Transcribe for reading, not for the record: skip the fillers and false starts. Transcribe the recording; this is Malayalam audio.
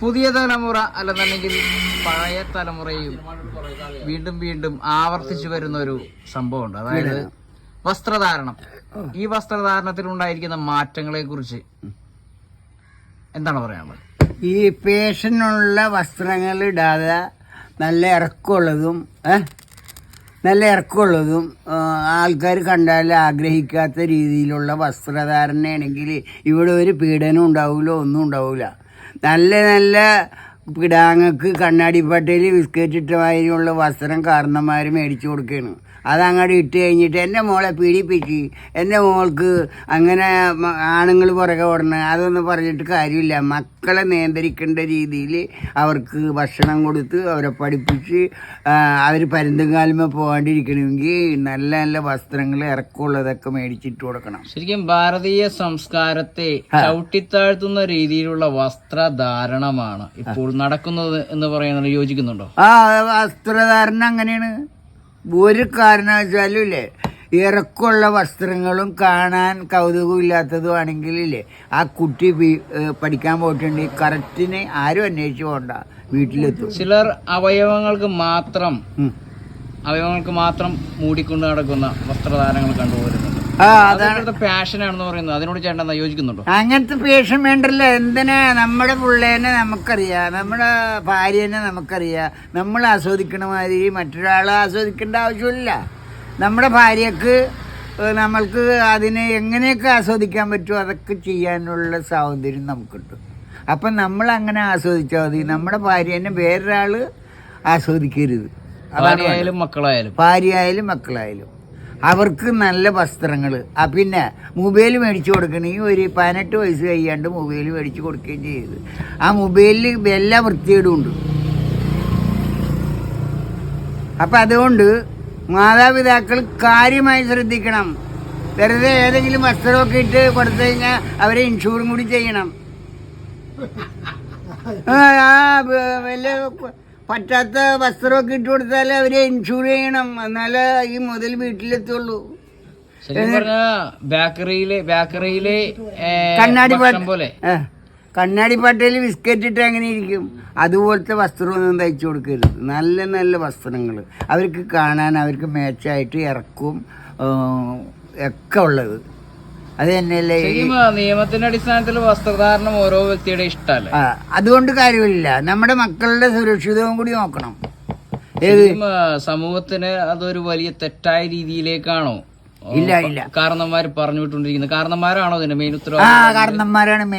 പുതിയ തലമുറ അല്ലെന്നുണ്ടെങ്കിൽ പഴയ തലമുറയും വീണ്ടും വീണ്ടും ആവർത്തിച്ചു വരുന്ന ഒരു സംഭവമുണ്ട്. അതായത് വസ്ത്രധാരണം. ഈ വസ്ത്രധാരണത്തിൽ ഉണ്ടായിരിക്കുന്ന മാറ്റങ്ങളെ കുറിച്ച് എന്താണ് പറയാനുള്ളത്? ഈ ഫാഷനുള്ള വസ്ത്രങ്ങൾ ഇടാതെ നല്ല ഇറക്കമുള്ളതും ആൾക്കാർ കണ്ടാൽ ആഗ്രഹിക്കാത്ത രീതിയിലുള്ള വസ്ത്രധാരണയാണെങ്കിൽ ഇവിടെ ഒരു പീഡനം ഉണ്ടാവില്ല, ഒന്നും ഉണ്ടാവില്ല. നല്ല പിടാങ്ങൾക്ക് കണ്ണാടിപ്പട്ടയിൽ ബിസ്ക്കറ്റ് ഇട്ട മാതിരിയുള്ള വസ്ത്രം കാരണന്മാർ മേടിച്ചു കൊടുക്കുകയാണ്. അതങ്ങോട്ട് ഇട്ട് കഴിഞ്ഞിട്ട് എൻ്റെ മോളെ പീഡിപ്പിച്ച് എൻ്റെ മോൾക്ക് അങ്ങനെ ആണുങ്ങൾ പുറകെ ഓടണം, അതൊന്നും പറഞ്ഞിട്ട് കാര്യമില്ല. മക്കളെ നിയന്ത്രിക്കേണ്ട രീതിയിൽ അവർക്ക് ഭക്ഷണം കൊടുത്ത് അവരെ പഠിപ്പിച്ച് അവർ പരുന്തുംകാലുമേ പോകാണ്ടിരിക്കണമെങ്കിൽ നല്ല നല്ല വസ്ത്രങ്ങൾ ഇറക്കമുള്ളതൊക്കെ മേടിച്ചിട്ട് കൊടുക്കണം. ശരിക്കും ഭാരതീയ സംസ്കാരത്തെ ചവിട്ടിത്താഴ്ത്തുന്ന രീതിയിലുള്ള വസ്ത്രധാരണമാണ് ഇപ്പോൾ നടക്കുന്നത് എന്ന് പറയുന്നത് യോജിക്കുന്നുണ്ടോ? വസ്ത്രധാരണം അങ്ങനെയാണ്. ഒരു കാരണവശാലും ഇല്ലേ, ഇറക്കമുള്ള വസ്ത്രങ്ങളും കാണാൻ കൗതുകമില്ലാത്തതും ആണെങ്കിലില്ലേ ആ കുട്ടി പഠിക്കാൻ പോയിട്ടുണ്ടെങ്കിൽ കറക്റ്റിന് ആരും അന്വേഷിച്ചു പോകണ്ട, വീട്ടിലെത്തും. ചിലർ അവയവങ്ങൾക്ക് മാത്രം മൂടിക്കൊണ്ട് നടക്കുന്ന വസ്ത്രധാരങ്ങൾ കണ്ടുപോരുന്നുണ്ട്. അതാണ് പാഷനാണെന്ന് പറയുന്നത്. അതിനോട് ചേട്ടൻ യോജിക്കുന്നുണ്ടോ? അങ്ങനത്തെ പാഷൻ വേണ്ടല്ലോ. എന്തിനാ? നമ്മുടെ പിള്ളേനെ നമുക്കറിയാം, നമ്മുടെ ഭാര്യനെ നമുക്കറിയാം. നമ്മൾ ആസ്വദിക്കണ മാതിരി മറ്റൊരാളെ ആസ്വദിക്കേണ്ട ആവശ്യമില്ല. നമ്മുടെ ഭാര്യക്ക് നമ്മൾക്ക് അതിനെ എങ്ങനെയൊക്കെ ആസ്വദിക്കാൻ പറ്റുമോ അതൊക്കെ ചെയ്യാനുള്ള സ്വാതന്ത്ര്യം നമുക്കുണ്ട്. അപ്പം നമ്മൾ അങ്ങനെ ആസ്വദിച്ചാൽ മതി. നമ്മുടെ ഭാര്യനെ വേറൊരാൾ ആസ്വദിക്കരുത്. ഭാര്യയായാലും മക്കളായാലും അവർക്ക് നല്ല വസ്ത്രങ്ങൾ. പിന്നെ മൊബൈൽ മേടിച്ചു കൊടുക്കണമെങ്കിൽ ഒരു 18 വയസ്സ് കഴിയാണ്ട് മൊബൈൽ മേടിച്ച് കൊടുക്കുകയും ചെയ്ത് ആ മൊബൈലിൽ എല്ലാ വൃത്തികേടും ഉണ്ട്. അപ്പം അതുകൊണ്ട് മാതാപിതാക്കൾ കാര്യമായി ശ്രദ്ധിക്കണം. വെറുതെ ഏതെങ്കിലും വസ്ത്രമൊക്കെ ഇട്ട് കൊടുത്തു കഴിഞ്ഞാൽ അവരെ ഇൻഷുറും കൂടി ചെയ്യണം. വല്ല പറ്റാത്ത വസ്ത്രമൊക്കെ ഇട്ട് കൊടുത്താൽ അവരെ ഇൻഷൂർ ചെയ്യണം, എന്നാലേ ഈ മുതൽ വീട്ടിലെത്തുള്ളൂ. ബേക്കറിയിലെ കണ്ണാടിപ്പാട്ടയിൽ ബിസ്ക്കറ്റ് ഇട്ട് അങ്ങനെ ഇരിക്കും. അതുപോലത്തെ വസ്ത്രമൊന്നും തയ്ച്ചു കൊടുക്കരുത്. നല്ല നല്ല വസ്ത്രങ്ങൾ അവർക്ക് കാണാൻ അവർക്ക് മാച്ചായിട്ട് ഇറക്കും ഒക്കെ ഉള്ളത്. അത് തന്നെയല്ലേ നിയമത്തിന്റെ അടിസ്ഥാനത്തിൽ വസ്ത്രധാരണം ഓരോ വ്യക്തിയുടെ ഇഷ്ടമല്ല. അതുകൊണ്ട് കാര്യമില്ല. നമ്മുടെ മക്കളുടെ സുരക്ഷിതവും കൂടി നോക്കണം. സമൂഹത്തിന് അതൊരു വലിയ തെറ്റായ രീതിയിലേക്കാണോ ഇല്ല കാരണന്മാർ പറഞ്ഞു വിട്ടുകൊണ്ടിരിക്കുന്നത്? കാരണന്മാരാണോ ഇതിന്റെ മെയിൻ ഉത്തരവാദിത്വം? കാരണന്മാരാണ് മെയിൻ.